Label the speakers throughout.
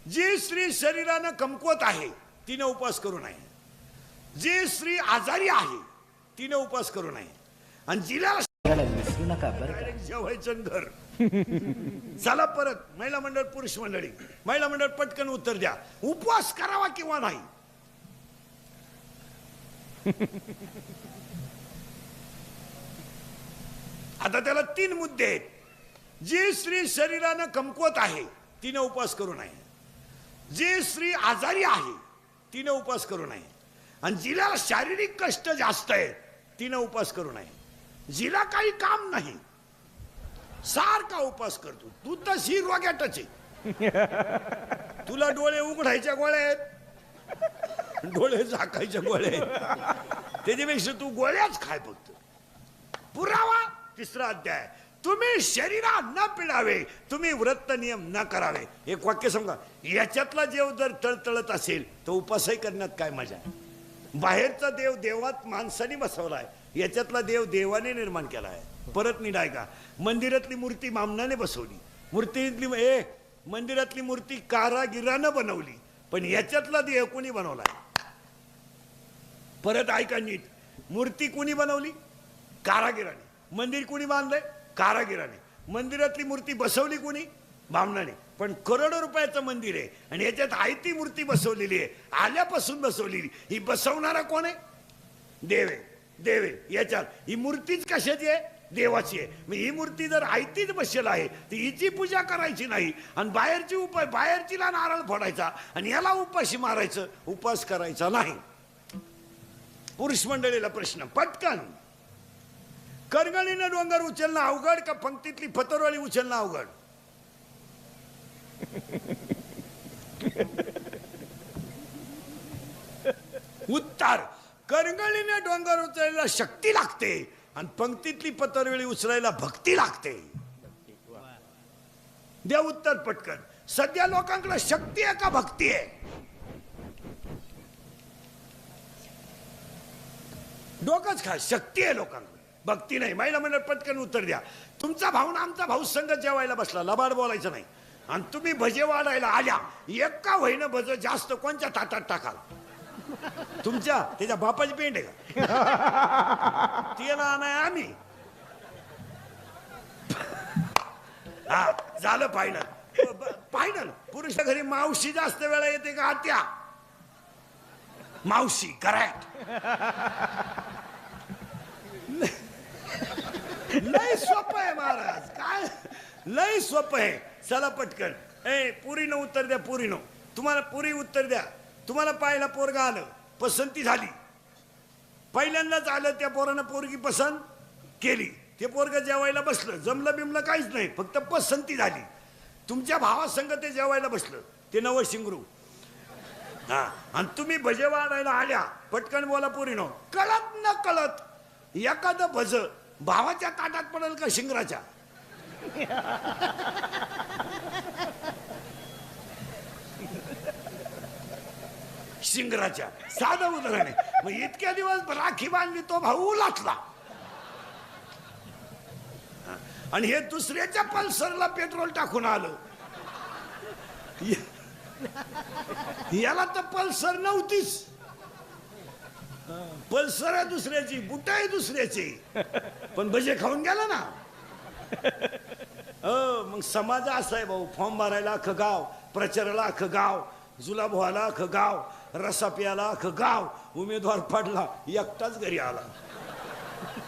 Speaker 1: जी स्त्री शरीरानं कमकुवत आहे तिने उपवास करू नये. जी स्त्री आजारी आहे तिने उपवास करू नये. आणि जिला
Speaker 2: विसरू नका बरं का.
Speaker 1: जेवायचं घर. चला परत महिला मंडळ पुरुष मंडळी. महिला मंडळ पटकन उत्तर द्या. उपवास करावा किंवा नाही. आता त्याला 3 मुद्दे आहेत. जी स्त्री शरीरानं कमकुवत आहे तिने उपवास करू नये. जी स्त्री आजारी आहे तिने उपवास करू नये. आणि जिला शारीरिक कष्ट जास्त आहे तिने उपवास करू नये. जिला काही काम नाही सारखा उपवास करतो. तू तशी रोग्याटच आहे. तुला डोळे उघडायच्या गोळ्या आहेत, डोळे झाकायच्या गोळ्या आहेत. त्याच्यापेक्षा तू गोळ्याच खाय फक्त. पुरावा 3रा अध्याय. तुम्ही शरीरा न पिडावे, तुम्ही व्रत नियम न करावे. एक वाक्य सांगा. याच्यातला देव जर तळतळत असेल तर उपासही करण्यात काय मजा आहे. बाहेरचा देव देवात माणसाने बसवलाय, याच्यातला देव देवाने निर्माण केला आहे. परत निडाय का. मंदिरातली मूर्ती मामनाने बसवली, मंदिरातली मूर्ती कारागिरानं बनवली, पण याच्यातला देव कोणी बनवलाय. परत ऐका नीट. मूर्ती कोणी बनवली? कारागिराने. मंदिर कोणी बांधलंय? कारागिराने. मंदिरातली मूर्ती बसवली कोणी? बामणाने. पण करोडो रुपयाचं मंदिर आहे आणि याच्यात आयती मूर्ती बसवलेली आहे, आल्यापासून बसवलेली. ही बसवणारा कोण आहे? देव आहे. देव आहे. याच्यात ही मूर्तीच कशाची आहे? देवाची आहे. मग ही मूर्ती जर आयतीच बसेल आहे तर हिची पूजा करायची नाही आणि बाहेरचीला नारळ फोडायचा आणि याला उपाशी मारायचं. उपवास करायचा नाही. पुरुष मंडळीला प्रश्न पटकन. करगणीनं डोंगर उचलणं अवघड का पंक्तीतली पतरवाळी उचलणं अवघड? उत्तर. करगणीने डोंगर उचलायला शक्ती लागते आणि पंक्तीतली पतरवेळी उचलायला भक्ती लागते. द्या उत्तर पटकन. सध्या लोकांकडे शक्ती आहे का भक्ती आहे? डोकंच खा. शक्ती आहे लोकांकडे, भक्ती नाही. महिला मंडळ पटकन उत्तर द्या. तुमचा भाऊ ना आमचा भाऊ संघ जेवायला बसला, लबाड बोलायचं नाही. आणि तुम्ही भजे वाढायला आल्या, एका वहीनं भज जास्त कोणत्या ताटात टाकाल? तुमच्या त्याच्या बापाची पेंड आहे का? तिला नाही आम्ही. हा झालं फायनल. फायनल. पुरुष घरी मावशी जास्त वेळा येते का आत्या? मावशी. करेक्ट. लय सोपं आहे महाराज. काय लय सोपं आहे. चला पटकन. पुरीनं उत्तर द्या. पुरीनं. तुम्हाला पुरी उत्तर द्या. तुम्हाला पाहायला पोरगा आलं, पसंती झाली, पहिल्यांदाच आलं, त्या पोरानं पोरगी पसंत केली, ते पोरग जेवायला बसलं, जमलं बिमलं काहीच नाही, फक्त पसंती झाली. तुमच्या भावासंग ते जेवायला बसलं, ते नवं शिंगरू. हा. आणि तुम्ही भजे वाढायला आल्या. पटकन बोला पोरीनो. कळत न कळत एखादं भज भावाच्या ताटात पडेल का शिंगराच्या? शिंगराच्या. साधं उदाहरण आहे. मग इतक्या दिवस राखी बांधली, तो भाऊ लाचला आणि हे दुसऱ्याच्या पल्सरला पेट्रोल टाकून आलं. याला तर पल्सर नव्हतीच. पल्सर आहे दुसऱ्याची, बुट आहे दुसऱ्याची, पण भजे खाऊन गेला ना. मग समाज असा आहे भाऊ. फॉर्म भरायला अख्खं गाव, प्रचाराला अख्खं गाव, जुलाब व्हायला अख्खं गाव, रसा प्यायला अख्खं गाव. उमेदवार पडला, एकटाच घरी आला.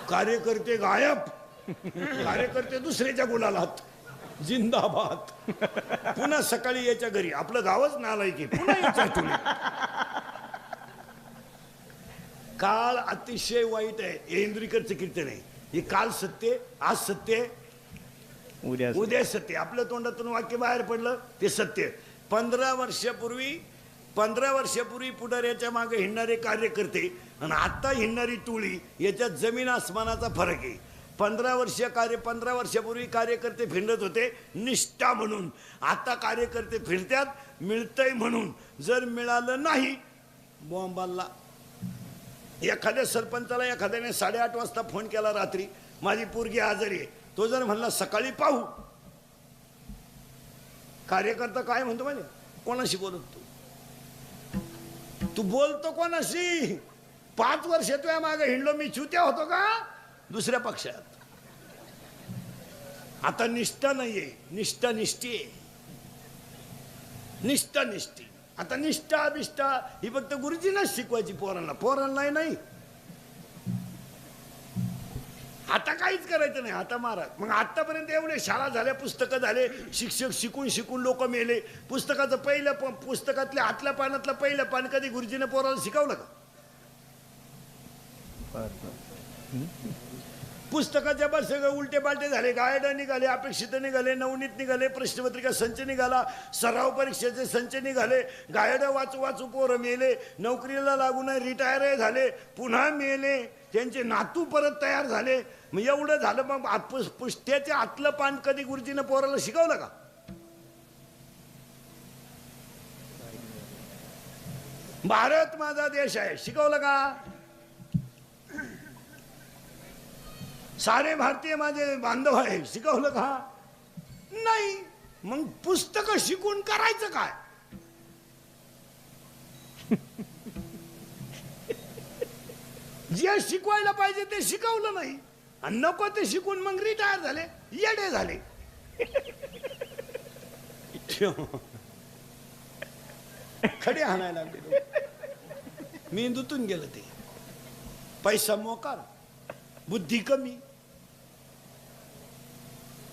Speaker 1: कार्यकर्ते गायब, कार्यकर्ते दुसऱ्याच्या गुलालात. जिंदाबाद. पुन्हा सकाळी याच्या घरी. आपलं गावच नालाय की पुन्हा याच्या तुला. काळ अतिशय वाईट आहे. हे इंद्रिकरचं कीर्तन आहे. हे काल सत्य, आज सत्य, उद्या सत्य. आपल्या तोंडातून वाक्य बाहेर पडलं ते सत्य. 15 वर्षापूर्वी पुढाऱ्याच्या मागे हिंडणारे कार्यकर्ते आणि आता हिंडणारी टोळी याच्यात जमीन आसमानाचा फरक आहे. 15 वर्षापूर्वी कार्यकर्ते फिरत होते निष्ठा म्हणून. आता कार्यकर्ते फिरतात मिळतंय म्हणून. जर मिळालं नाही बॉम्बाला. एखाद्या सरपंचाला एखाद्याने 8:30 वाजता फोन केला रात्री, माझी पोरगी आजारी आहे. तो जर म्हणला सकाळी पाहू, कार्यकर्ता काय म्हणतो माहिती, कोणाशी बोलत तू बोलतो कोणाशी? 5 वर्ष तुझ्या मागे हिंडलो मी, चुत्या होतो का दुसऱ्या पक्षात? आता निष्ठा नाहीये, निष्ठा निष्ठी आहे, निष्ठा निष्ठी. आता निष्ठा बिष्ठा ही फक्त गुरुजींनाच शिकवायची पोरांना, पोरांना नाही. आता काहीच करायचं नाही. आता महाराज मग आतापर्यंत एवढे शाळा झाल्या, पुस्तकं झाले, शिक्षक शिकून शिकून लोक मेले. पुस्तकाचं पहिलं पुस्तकातल्या आतल्या पानातलं पहिलं पान कधी गुरुजीने पोराला शिकवलं का? पुस्तकाच्या बस सगळं उलटे पालटे झाले, गायड निघाले, अपेक्षित निघाले, नवनीत निघाले, प्रश्नपत्रिका संच निघाला, सराव परीक्षेचे संच निघाले, गायड वाचू वाचू पोरं मेले, नोकरीला लागून रिटायर झाले, पुन्हा मेले, त्यांचे नातू परत तयार झाले. मग एवढं झालं, मग पुस्तकाच्या आतलं पान कधी गुरुजीनं पोराला शिकवलं का? भारत माझा देश आहे शिकवलं का? सारे भारतीय माझे बांधव आहे शिकवलं का? नाही. मग पुस्तक शिकून करायचं काय? जे शिकवायला पाहिजे ते शिकवलं नाही, आणि नको ते शिकून मग रिटायर झाले, येडे झाले. खडे हाणायला लागले, मेंदूतून गेलं ते. पैसा मोकार, बुद्धी कमी.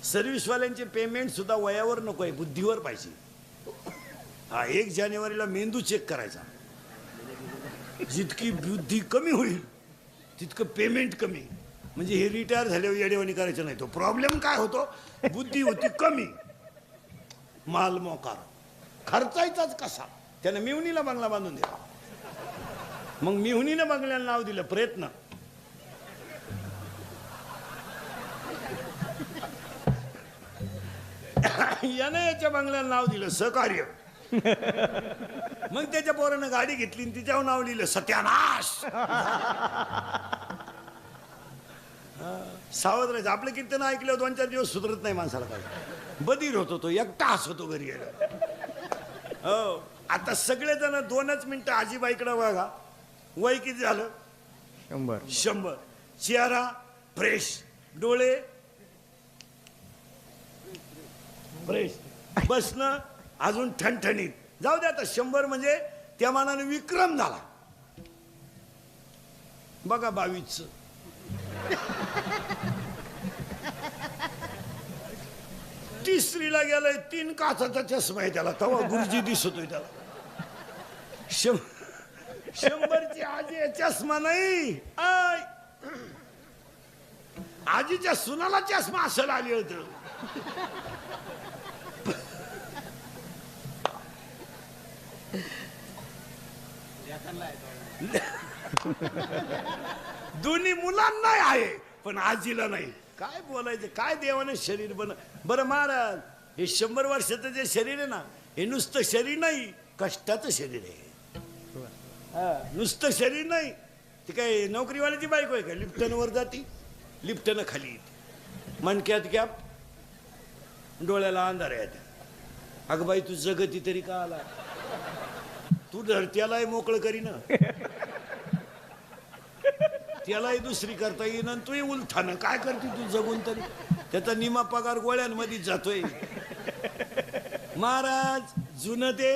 Speaker 1: सर्व्हिसवाल्यांचे पेमेंट सुद्धा वयावर नको आहे, बुद्धीवर पाहिजे. हा 1 जानेवारीला मेंदू चेक करायचा. जितकी बुद्धी कमी होईल तितकं पेमेंट कमी. म्हणजे हे रिटायर झाल्यावर येडेवाणी करायचं नाही. तो प्रॉब्लेम काय होतो? बुद्धी होती कमी, माल मोकार, खर्चायचाच कसा. त्यानं मिवणीला बंगला बांधून दिला. मग मिवणीनं बंगल्याला नाव दिलं प्रयत्न. यानं याच्या बंगल्याला नाव दिलं सहकार्य. मग त्याच्या पोरानं गाडी घेतली आणि तिच्यावर नाव लिहिलं सत्यानाश. सावध राहायचं. आपलं कीर्तन ऐकलं 2-4 दिवस सुधरत नाही माणसाला. काय बधीर होतो तो, एकटा हसतो घरी गेला. हो, आता सगळेजण 2च मिनिटं आजीबाईकडे बघा. वय किती झालं? 100. चेहरा फ्रेश, डोळे फ्रेश, बसणं अजून ठणठणीत. जाऊ दे आता 100 म्हणजे त्या मानाने विक्रम झाला. बघा 22चं. तिसरीला गेलाय, 3 काचाचा चष्मा आहे त्याला. तेव्हा गुरुजी दिसतोय त्याला. 100ची आजी चष्मा नाही, आजीच्या सुनाला चष्मा असं आली होतं. दोन्ही मुलांना आहे पण आजीला नाही. काय बोलायचं? काय देवाने शरीर बरं महाराज, हे 100 वर्षाचं जे शरीर आहे ना, हे नुसतं शरीर नाही, कष्टाचं शरीर आहे. नुसतं शरीर नाही. ती काय नोकरीवाल्याची बायको आहे का? लिफ्टन वर जाती, लिफ्टनं खाली येते, मणक्यात गॅप, डोळ्याला अंधार येत. अगं बाई तू जगती तरी का आला? तू धरत्यालाही मोकळं करीन, त्यालाही दुसरी करता येईन, आणि तूही उलथानं काय करते तू जगून तरी? त्याचा निमा पगार गोळ्यांमध्ये जातोय. महाराज जुनं ते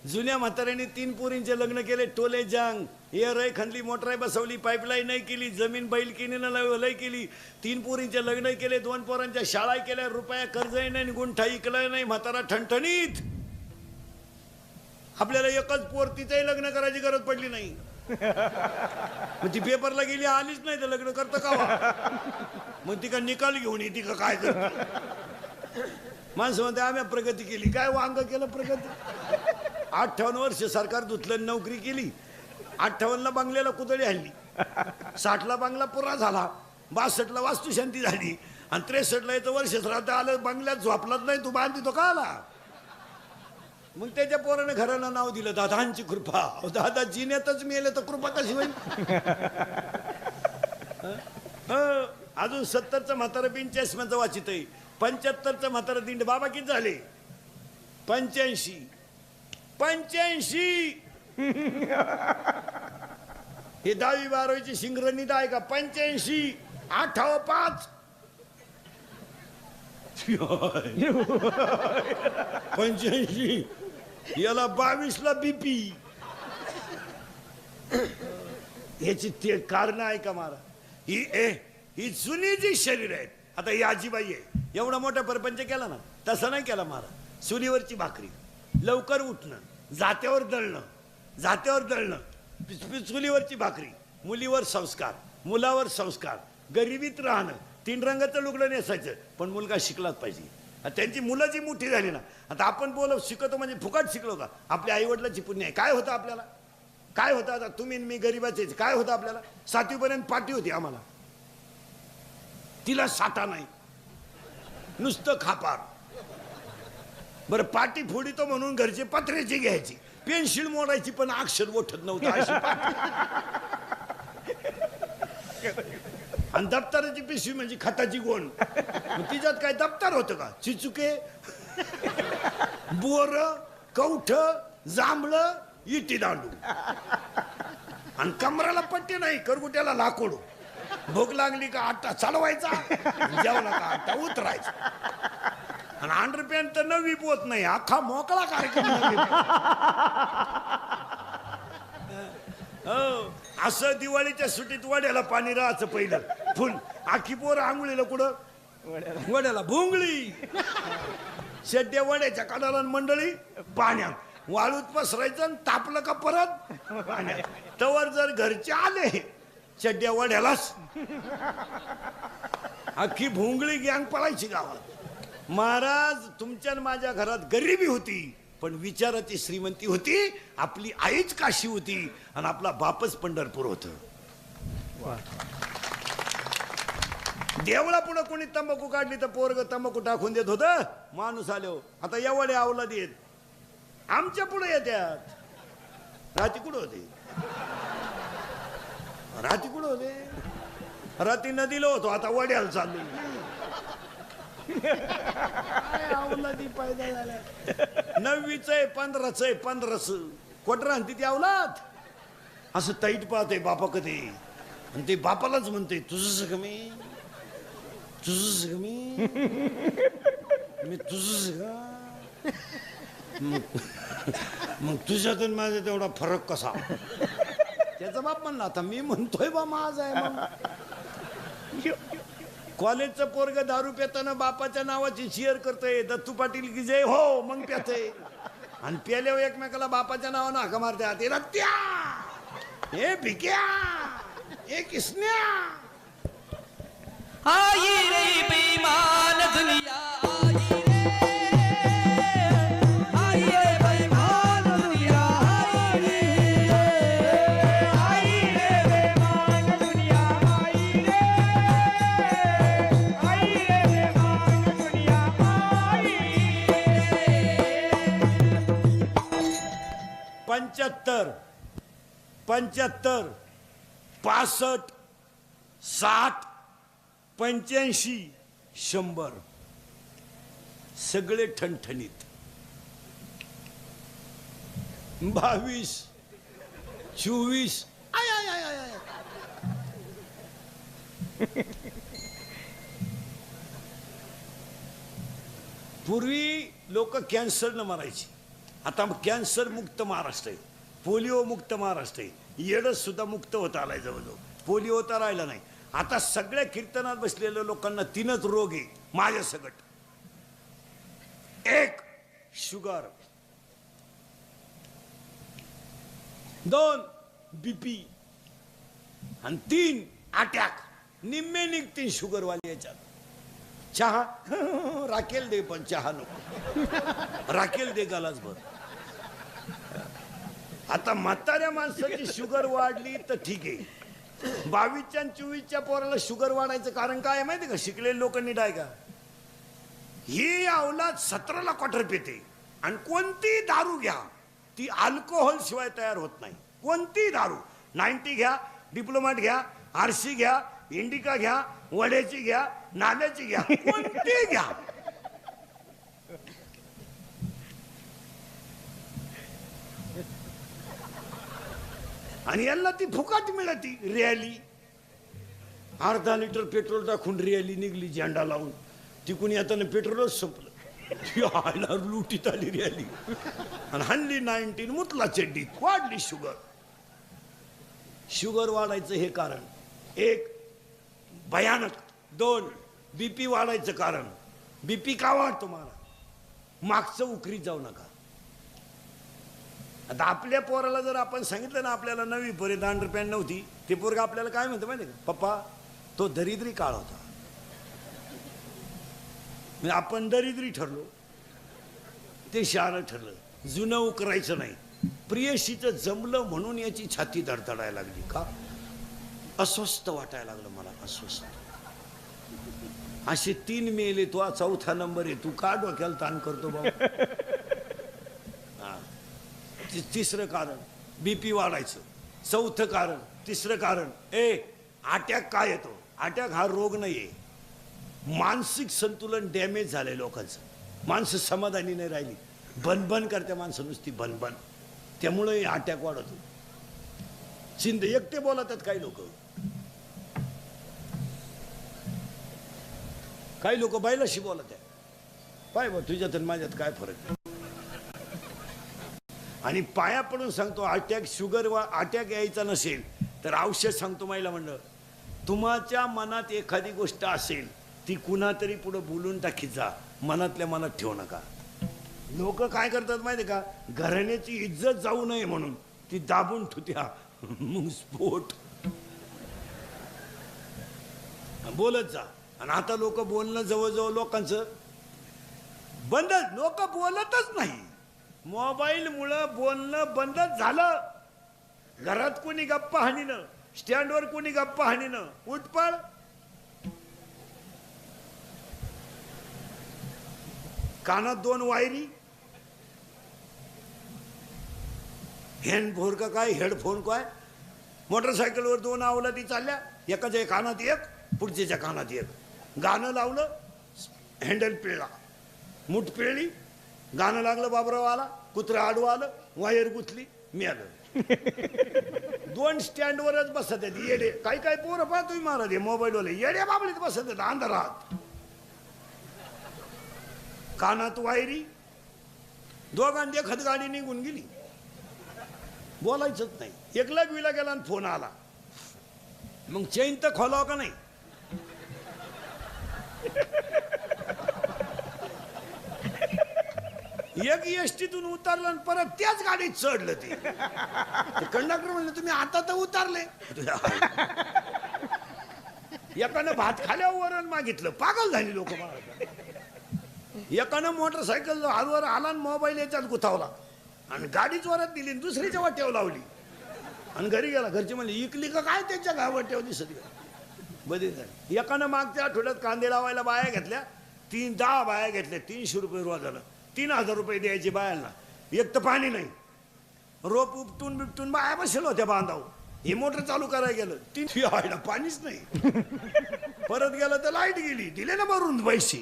Speaker 1: जुन्या म्हाताऱ्याने 3 पोरींचे लग्न केले. टोले जांग, एअर खणली, मोटराय बसवली, पाईपलाईन नाही केली, जमीन बैल किनीनं लय केली. 3 पोरींचे लग्न केले, 2 पोरांच्या शाळा केल्या, रुपया कर्जही नाही, गुंठा इकलाय नाही, म्हातारा ठणठणीत. आपल्याला एकच पोर, तिचंही लग्न करायची गरज पडली नाही. मग ती पेपरला गेली, आलीच नाही तर लग्न करतं का? मग ती का निकाल घेऊन येते का काय करते? माणसं म्हणते आम्ही प्रगती केली. काय वांग केलं प्रगती? 58 वर्ष सरकार धुतलं, नोकरी केली. 58ला बंगल्याला कुदळी हल्ली, 60ला बंगला पुरा झाला, 62ला वास्तुशांती झाली, आणि 63ला याचं वर्ष श्राद्ध आलं, बंगल्यात झोपलाच नाही. तू बांधली तो का आला? मग त्याच्या पोराने घराला नाव दिलं दादांची कृपा. दादा जिन्यातच मेले तर कृपा कशी होईल? अजून 70चं म्हातारं 85 वाचित आहे. 75चं म्हातारं दिंड. बाबा किती झाले? 85. 85. हे 10वी 12वीची शिंगरणी आहे का? 85. 8-5. 85. याला 22ला BP. याची ते कारण आहे का मला? ही जुनी जी शरीर आहेत. आता ही आजीबाई आहे, एवढा मोठा परपंच केला ना, तसा नाही केला मला. चुलीवरची भाकरी, लवकर उठणं, जात्यावर दळणं, चुलीवरची भाकरी, मुलीवर संस्कार, मुलावर संस्कार, गरिबीत राहणं, 3 रंगाचं लुगडं नेसायचं, पण मुलगा शिकलाच पाहिजे. त्यांची मुलं जी मोठी झाली ना, आता आपण शिकवतो म्हणजे फुकट शिकलो का? आपल्या आई वडिलांची पुण्य आहे. काय होतं आपल्याला? काय होतं? आता तुम्ही मी गरिबाचे काय होतं आपल्याला? 7वी पर्यंत पाटी होती आम्हाला, तिला साठा नाही, नुसतं खापार. बरं, पाटी फोडितो म्हणून घरचे पत्र्याची घ्यायची, पेन्सिल मोडायची, पण अक्षर ओठत नव्हतं अशी पाटी. आणि दप्तराची पिशवी म्हणजे खताची गोण. तिच्यात काय दप्तर होतं का? चिचुके, बोर, कवठ, जांभळं, इटी दांडू, आणि कमराला पट्टी नाही, करगुट्याला लाकूड. भूक लागली का आटा चालवायचा, जेवला का आटा उतरायचा. आणि अंडरपॅन्ट तर 9वी पोत नाही, अख्खा मोकळा कार्यक्रम. हो, असं दिवाळीच्या सुट्टीत वड्याला पाणी राहायचं पहिलं फुल. आखी पोरं आंघोळीला कुठं? वड्याला भोंगळी. शेड्या वड्याच्या काढाला मंडळी पाण्यात, वाळूत पसरायचं आणि तापलं का परत पाण्यात. तवर जर घरचे आले चड्ड्या वड्यालाच, अख्खी भोंगळी गँग पळायची गावात. महाराज, तुमच्या माझ्या घरात गरिबी होती, पण विचाराची श्रीमंती होती. आपली आईच काशी होती आणि आपला बापच पंढरपूर होत. देवळा पुढे कोणी तंबाखू काढली तर पोरग तंबाखू टाकून देत होत. माणूस आलो आता एवढे आवला देत आमच्या पुढे येत्यात. राती कुठं होते? राती नदीला होतो, आता वड्याला चाललो. आवलादी पैदा झाल्या. 9वीच आहे, 15च आहे, 15च कोटरा आणि तिथे आवलात असं ताईट पाहते बापा कधी, आणि ते बापालाच म्हणते तुझं कमी, मी तुझं का. मग तुझ्यातून माझा तेवढा फरक कसा? त्याचा बाप म्हणला, आता मी म्हणतोय बा माझा आहे. मग कॉलेजचं पोरग दारू पेताना बापाच्या नावाची शेअर करतोय, दत्तू पाटील की जय हो, मग प्याते. आणि प्याल्यावर एकमेकाला बापाच्या नावानं हाका मारतात, रत्या, हे भिक्या, हे किसन्या.
Speaker 3: आई रे बेईमान दुनिया, आई रे बेईमान दुनिया, आई रे बेईमान दुनिया, आई रे बेईमान दुनिया,
Speaker 1: 75, 65, 65, 60, 85, 100 सगळे ठणठणीत. 22, 24, आय आय आय आय. पूर्वी लोक कॅन्सरनं मरायची, आता कॅन्सर मुक्त महाराष्ट्र आहे, पोलिओ मुक्त महाराष्ट्र आहे. येडच सुद्धा मुक्त होता आलाय जवळजवळ, पोलिओ तर राहिला नाही. आता सगळ्या कीर्तनात बसलेल्या लोकांना 3च रोग आहे माझ्या सगट. 1 शुगर, 2 BP आणि 3 अटॅक. निम्मे निघतील शुगरवाले याच्यात. चहा राखेल दे, पण चहा नको, राखेल दे गलास भर. आता म्हाताऱ्या माणसाची शुगर वाढली तर ठीक आहे. 22च्या आणि 24च्या पोराला शुगर वाढायचं कारण काय माहिती का? शिकलेले लोक नीट आहे का? ही अवलाद 17ला क्वार्टर पेते. आणि कोणती दारू घ्या ती अल्कोहोल शिवाय तयार होत नाही. कोणती दारू, 90 घ्या, डिप्लोमॅट घ्या, आरसी घ्या, इंडिका घ्या, वड्याची घ्या, नाल्याची घ्या, कोणती घ्या. आणि यांना ती फुकट मिळती रॅली. अर्धा लिटर पेट्रोल टाकून रॅली निघली झेंडा लावून. तिकून येताना पेट्रोलच संपलं. ती आयला लुटीत आली रॅली आणि हल्ली 19 मुतला चड्डीत. वाढली शुगर. शुगर वाढायचं हे कारण एक भयानक. 2 बीपी वाढायचं कारण. बीपी का वाढतो मला? मागचं उकरीत जाऊ नका. आता आपल्या पोराला जर आपण सांगितलं ना आपल्याला 9वी पर्यंत अंडरपॅन्ट नव्हती, ते पोरगा आपल्याला काय म्हणतं माहिती का? पप्पा तो दरिद्री काळ होता. म्हणजे आपण दरिद्री ठरलो, ते शहाणं ठरलं. जुनं उकरायचं नाही. प्रियशीचं जमलं म्हणून याची छाती धडधडायला लागली. का? अस्वस्थ वाटायला लागलं मला. अस्वस्थ. असे 3 मेले. तो 4था नंबर आहे. तू का डोक्याला ताण करतो भाऊ? तिसरं कारण बीपी वाढायचं. 4थं कारण. तिसरं कारण अटॅक काय येतो? अटॅक हा रोग नाहीये. मानसिक संतुलन डॅमेज झालंय लोकांचं. माणसं समाधानी नाही राहिली. बनबन करते माणसं नुसती बनबन. त्यामुळे अटॅक वाढतो. चिंत एकटे बोलतात काही लोक. काही लोक बैलाशी बोलत आहे. पाय बा तुझ्यात आणि माझ्यात काय फरक. आणि पाया पडून सांगतो अटॅक शुगर अटॅक यायचा नसेल तर औषध सांगतो माहिला म्हणलं. तुमच्या मनात एखादी गोष्ट असेल ती कुणा तरी पुढे बोलून टाकीत जा. मनातल्या मनात ठेवू नका. लोक काय करतात माहिती का? घराण्याची इज्जत जाऊ नये म्हणून ती दाबून ठेवत्या. मग स्फोट. बोलत जा. आणि आता लोक बोलणं जवळजवळ लोकांचं बंद. लोक बोलतच नाही. मोबाईल मुळे बोलणं बंदच झालं. घरात कोणी गप्पा हाणीनं, स्टँडवर कोणी गप्पा हाणीनं. उठपळ. कानात 2 वायरी. हँडफोन का काय? हेडफोन काय? मोटरसायकलवर 2 अवलादी चालल्या. एकाच्या कानात एक, पुढच्याच्या कानात एक. गाणं लावलं, हँडल पिळला, मूठ पिळली. गाणं लागलं, बाबराव आला, कुत्रा आडवा आलं, वायर गुतली, मी आलं. 2 स्टँडवरच बसत आहेत येडे. काही काही पोरं पहा तुम्ही महाराज मोबाईलवाले येड्या बाबळीत बसत आहेत अंधारात. कानात वायरी. दोघांनी देखत गाडी निघून गेली. बोलायचंच नाही. एकला विला गेला आणि फोन आला. मग चैन तर खोलाव का नाही? एक एसटीतून उतरलं आणि परत त्याच गाडीत चढलं. ते कंडक्टर म्हणलं तुम्ही आता तर उतरले. एकानं भात खाल्यावर वरण मागितलं. पागल झाली लोक. एकानं मोटरसायकल हलवर आला आणि मोबाईल याच्यात गुतावला आणि गाडीच वरात दिली. दुसरीच्या वाट्यावर लावली आणि घरी गेला. घरचे म्हणले इकली का काय त्याच्या गावाट्यावर दिसत बदली झाली. एकानं मागच्या आठवड्यात कांदे लावायला बाया घेतल्या. 10 बाया घेतल्या. 300 रुपये रोजानं. 3000 रुपये द्यायचे बायांना. एक तर पाणी नाही. रोप उपटून बिपटून बाया बसेल होत्या बांधाव. हे मोटर चालू करायला गेलं. 3 व्हायला पाणीच नाही. परत गेलं तर लाईट गेली. दिले ना भरून पैसे.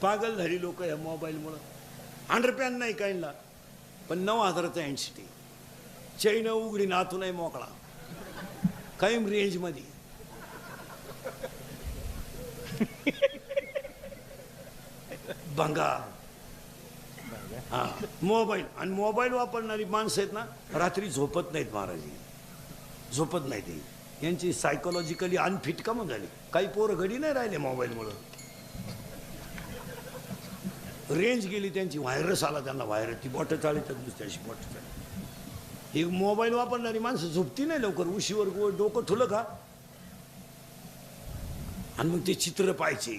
Speaker 1: पागल झाली लोक या मोबाईल मुळे. अंडरपॅन नाही काहींना पण 9000चा हँडसिटी. चैन उघडी नातूनही मोकळा. कायम रेंज मध्ये. भंगार. हा मोबाईल. आणि मोबाईल वापरणारी माणसं आहेत ना रात्री झोपत नाहीत महाराज. झोपत नाही ते. यांची सायकोलॉजिकली अनफिट का मग झाली. काही पोरं घडी नाही राहिले मोबाईलमुळं. रेंज गेली त्यांची. व्हायरस आला त्यांना. व्हायरस. ती बोटं चाळीतात नुसती अशी बोटं चाळी. ही मोबाईल वापरणारी माणसं झोपती नाही लवकर. उशीवर डोकं ठुलं का आणि मग ते चित्र पाहायचे,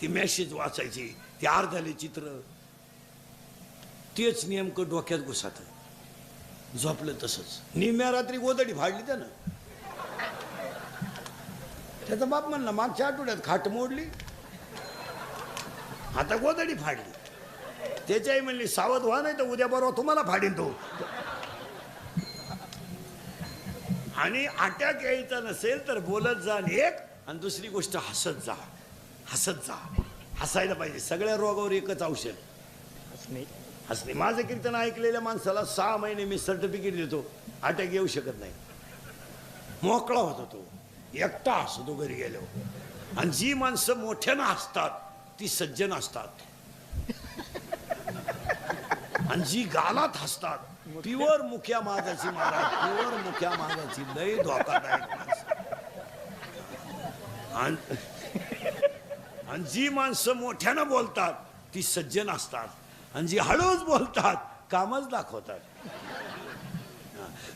Speaker 1: ते मॅसेज वाचायचे, ते अर्धाले चित्र. तेच नेमकं डोक्यात घुसात. झोपलं तसंच. निम्म्या रात्री गोदडी फाडली त्यानं. त्याचा बाप म्हणला मागच्या आठवड्यात खाट मोडली, आता गोदडी फाडली. त्याच्याही म्हणली सावध व्हा नाही तर उद्या बरोबर तुम्हाला फाडीन तो. आणि अटॅक यायचा नसेल तर बोलत जा. एक आणि दुसरी गोष्ट हसत जा. हसत जा. हसायला पाहिजे. सगळ्या रोगावर एकच औषध. असणे माझं कीर्तन ऐकलेल्या माणसाला 6 महिने मी सर्टिफिकेट देतो, अटॅक येऊ शकत नाही. मोकळा होतो तो, एकटा असतो घरी गेल्यावर. आणि जी माणसं मोठ्यानं हसतात ती सज्जन असतात, आणि जी गालात हसतात प्युअर मुख्या माझाची महाराज, प्युअर मुख्या माझाची लय धोकादायक माणसं. आणि जी माणसं मोठ्यानं बोलतात ती सज्जन असतात, आणि जी हळूच बोलतात कामच दाखवतात.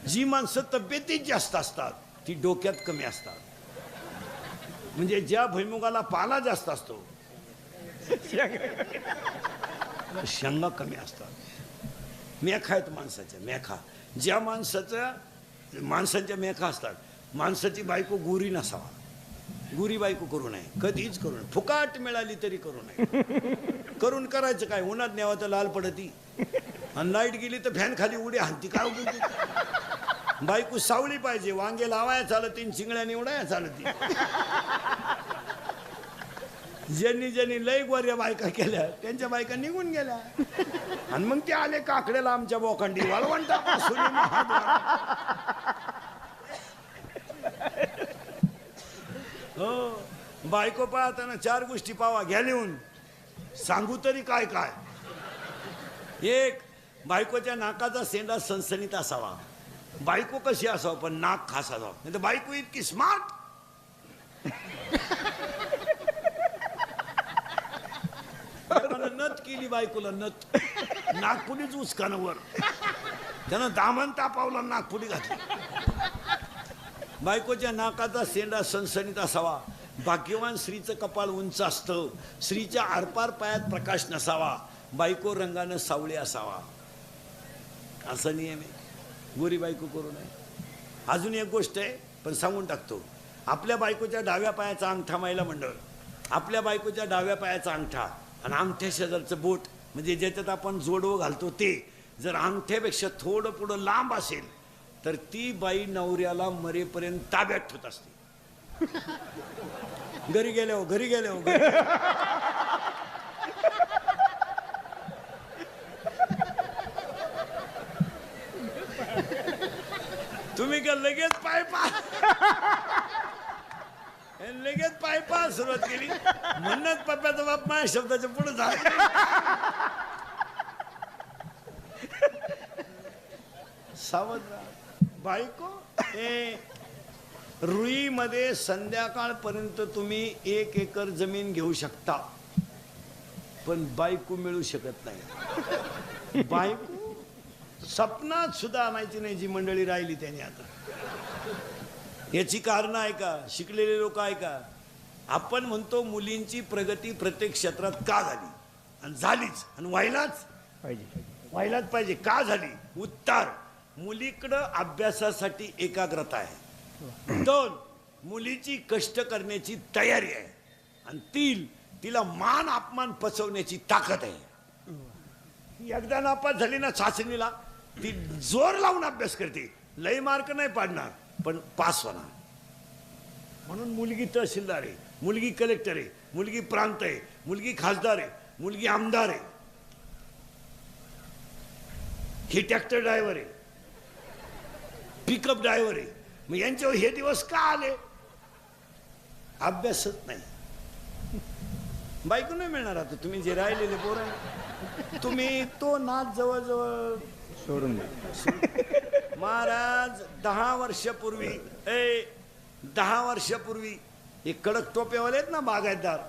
Speaker 1: जी माणसं तब्येतीत जास्त असतात ती डोक्यात कमी असतात. म्हणजे ज्या भुईमुगाला पाला जास्त असतो शेंगा कमी असतात. मेखा आहेत माणसाच्या, मेखा. ज्या माणसांच्या मेखा असतात. माणसाची बायको गोरी नसावा, गोरी बायको करू नये, कधीच करू नये. फुकाट मिळाली तरी करू नये. करून करायचं काय, उन्हात न्यावा तर लाल पडती, आणि लाईट गेली तर फॅन खाली उडी हाणती. काय उपयोग? बायको सावली पाहिजे, वांगे लावाया चालत, चिंगळ्या निवडाया चालती. ज्यांनी ज्यांनी लय गोऱ्या बायका केल्या त्यांच्या बायका निघून गेल्या, आणि मग ते आले काकड्याला आमच्या बोखंडी वाळवंटापासून. हो, बायको पाहताना 4 गोष्टी पावा, घ्या लिहून. सांगू तरी काय काय. 1, बायकोच्या नाकाचा सेंडा सणसणीत असावा. बायको कशी असावं पण नाक खास असावं, नाही तर बायको इतकी स्मार्ट. नथ केली बायकोला, नथ नागपुडीच उचकानं वर, त्यानं दामन तापावला, नागपुडी घातली. बायकोच्या नाकाचा सेंडा सणसणीत असावा. भाग्यवान स्त्रीचं कपाळ उंच असतं. स्त्रीच्या आरपार पायात प्रकाश नसावा. बायको रंगानं सावळी असावा. असा नियम आहे. गोरी बायको करू नये. अजून एक गोष्ट आहे पण सांगून टाकतो. आपल्या बायकोच्या डाव्या पायाचा अंगठा महिला मंडळ, आपल्या बायकोच्या डाव्या पायाचा अंगठा आणि अंगठ्या शेजारचं बोट, म्हणजे ज्याच्यात आपण जोडवं घालतो ते जर अंगठ्यापेक्षा थोडं पुढं लांब असेल तर ती बाई नवऱ्याला मरेपर्यंत ताब्यात ठेवत असते. घरी गेल्यावर तुम्ही का लगेच पाय सुरुवात केली. म्हणूनच पप्प्याचा बाप माझ्या शब्दाच्या पुढे झाला. सावध राहा. बायको रुईमध्ये संध्याकाळपर्यंत तुम्ही 1 एकर जमीन घेऊ शकता, पण बायको मिळू शकत नाही. बायको सपनात सुद्धा आणायची नाही जी मंडळी राहिली त्याने. आता याची कारणं आहे का? शिकलेले लोक आहे का? आपण म्हणतो मुलींची प्रगती प्रत्येक क्षेत्रात का झाली, आणि झालीच, आणि व्हायलाच पाहिजे. का झाली? उत्तर, मुलीकडं अभ्यासासाठी एकाग्रता आहे. 2, मुलीची कष्ट करण्याची तयारी आहे. आणि 3, तिला मान अपमान पचवण्याची ताकद आहे. एकदा नापास झाली ना चाचणीला, ती जोर लावून अभ्यास करते. लय मार्क नाही पाडणार पण पास होणार. म्हणून मुलगी तहसीलदार आहे, मुलगी कलेक्टर आहे, मुलगी प्रांत आहे, मुलगी खासदार आहे, मुलगी आमदार आहे, ही ट्रॅक्टर ड्रायव्हर आहे, पिकअप ड्रायव्हर आहे. मग यांच्यावर हे दिवस का आले? अभ्यासच नाही. बायको नाही मिळणार. आता तुम्ही जे राहिलेले पोरं, तुम्ही तो नाच जवळजवळ सोडून द्या. महाराज 10 वर्षापूर्वी हे कडक टोपेवाले आहेत ना बागायतदार,